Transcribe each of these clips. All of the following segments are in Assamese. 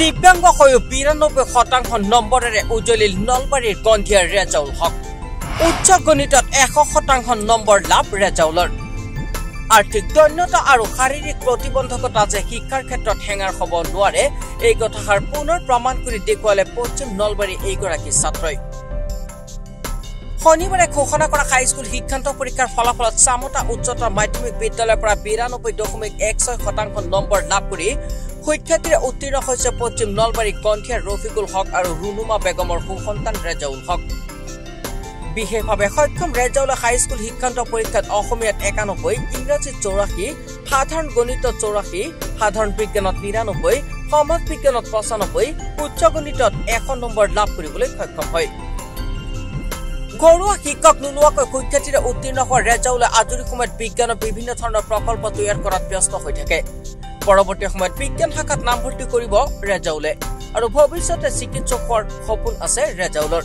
দিব্যাংগ হৈ ৯২% নম্বৰেৰে উজ্বলিল নলবাৰীৰ গন্ধিয়াৰ ৰেজাউল হক। উচ্চ গণিতত ১০০% নম্বৰ লাভ ৰেজাউলৰ। আৰ্থিক দৈন্যতা আৰু শাৰীৰিক প্ৰতিবন্ধকতা যে শিক্ষাৰ ক্ষেত্ৰত হেঙাৰ হ'ব নোৱাৰে এই কথাষাৰ পুনৰ প্ৰমাণ কৰি দেখুৱালে পশ্চিম নলবাৰী এইগৰাকী ছাত্ৰই। শনিবাৰে ঘোষণা কৰা হাইস্কুল শিক্ষান্ত পৰীক্ষাৰ ফলাফলত চামতা উচ্চতৰ মাধ্যমিক বিদ্যালয়ৰ পৰা ৯২.16% নম্বৰ লাভ কৰি সুখ্যাতিৰে উত্তীৰ্ণ হৈছে পশ্চিম নলবাৰী গন্ধিয়াৰ ৰফিকুল হক আৰু ৰুনুমা বেগমৰ সুসন্তান ৰেজাউল হক। বিশেষভাৱে সক্ষম ৰেজাউলে হাইস্কুল শিক্ষান্ত পৰীক্ষাত অসমীয়াত ৯১, ইংৰাজীত ৮৪, সাধাৰণ গণিতত ৮৪, সাধাৰণ বিজ্ঞানত ৯৯, সমাজ বিজ্ঞানত ৯৫, উচ্চ গণিতত ১০০ নম্বৰ লাভ কৰিবলৈ সক্ষম হয়। ঘৰুৱা শিক্ষক নোলোৱাকৈ সুখ্যাতিৰে উত্তীৰ্ণ হোৱা ৰেজাউলে আজৰি সময়ত বিজ্ঞানৰ বিভিন্ন ধৰণৰ প্ৰকল্প তৈয়াৰ কৰাত ব্যস্ত হৈ থাকে। পৰৱৰ্তী সময়ত বিজ্ঞান শাখাত নামভৰ্তি কৰিব ৰেজাউলে আৰু ভৱিষ্যতে চিকিৎসক হোৱাৰ সপোন আছে ৰেজাউলৰ।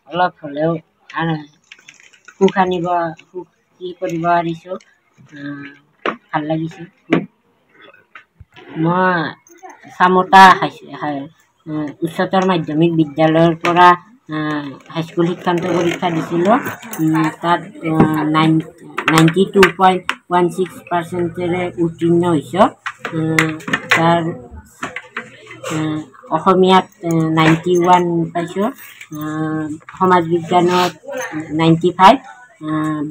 অলপ হ'লেও সুখ আনিব, সুখ কৰিব পাৰিছোঁ, ভাল লাগিছে। মই চামতা উচ্চতৰ মাধ্যমিক বিদ্যালয়ৰ পৰা হাইস্কুল শিক্ষান্ত পৰীক্ষা দিছিলোঁ। তাত 92.16%ৰে উত্তীৰ্ণ হৈছোঁ। তাৰ অসমীয়াত 91 পাইছোঁ, সমাজ বিজ্ঞানত 95,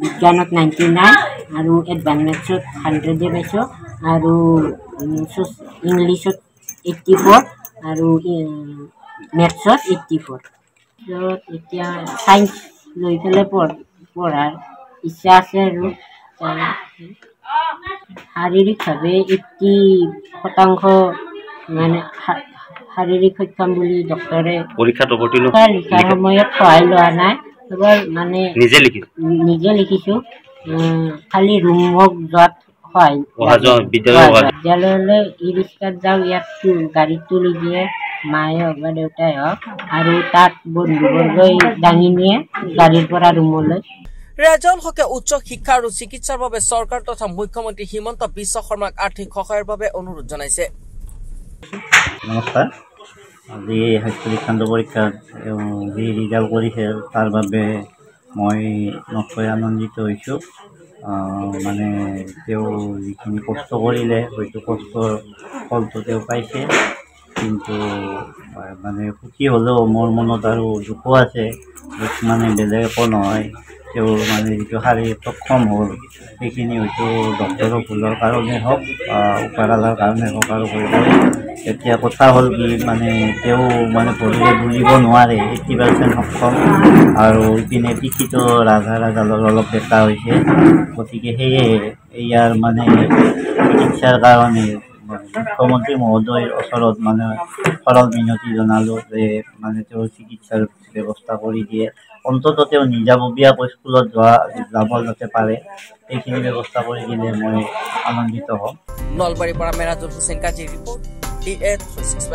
বিজ্ঞানত 99 আৰু এডভান্স মেথছত 100 পাইছোঁ আৰু ইংলিছত 84 আৰু মেথছত 84। এতিয়া ছায়েন্স লৈ পেলাই পঢ়াৰ ইচ্ছা আছে আৰু শাৰীৰিকভাৱে 80% মানে শাৰীৰিক সক্ষম বুলি ডক্টৰে লিখাৰ সময়ত সহায় লোৱা নাই, কেৱল মানে নিজে লিখিছোঁ। খালি ৰুমক যোৱাত সহায় বিদ্যালয়লৈ ই ৰিক্সাত যাওঁ, ইয়াত গাড়ীত তুলি দিয়ে মায়ে হওক বা দেউতাই হওক, আৰু তাত বন্ধুবৰ্গই দাঙি নিয়ে গাড়ীৰ পৰা ৰুমলৈ। ৰেজাউল হকে উচ্চ শিক্ষা আৰু চিকিৎসাৰ বাবে চৰকাৰ তথা মুখ্যমন্ত্ৰী হিমন্ত বিশ্ব শৰ্মাক আৰ্থিক সহায়ৰ বাবে অনুৰোধ জনাইছে। নমস্কাৰ। আজি হাইস্কুল শিক্ষান্ত পৰীক্ষাত যি ৰিজাল্ট কৰিছে তাৰ বাবে মই নথৈ আনন্দিত হৈছোঁ। মানে তেওঁ যিখিনি কষ্ট কৰিলে হয়তো কষ্টৰ ফলটো তেওঁ পাইছে, কিন্তু মানে সুখী হ'লেও মোৰ মনত আৰু দুখো আছে। দুখ মানে বেলেগ একো নহয়, তেওঁৰ মানে যিটো শাৰীৰিক সক্ষম হ'ল সেইখিনি হয়তো ডক্টৰৰ ভুলৰ কাৰণে হওক, উপাদানৰ কাৰণে হওক আৰু কৰিব। এতিয়া কথা হ'ল কি, মানে তেওঁ মানে ভৰিৰে বুলিব নোৱাৰে, 80% সক্ষম, আৰু ইপিনে পিঠিটো ৰাজহাড়ডালৰ অলপ বেকা হৈছে। গতিকে সেয়ে ইয়াৰ মানে চিকিৎসাৰ কাৰণে মুখ্যমন্ত্ৰী মহোদয়ৰ ওচৰত মানে সৰল মিনতি জনালোঁ যে মানে তেওঁৰ চিকিৎসাৰ ব্যৱস্থা কৰি দিয়ে, অন্ততঃ তেওঁ নিজাববীয়াকৈ স্কুলত যাব যাতে পাৰে, এইখিনি ব্যৱস্থা কৰি দিলে মই আনন্দিত হ'ম। নলবাৰীৰ পৰা মেৰাজুল হুছেইন কাজীৰ ৰিপৰ্ট, DA365।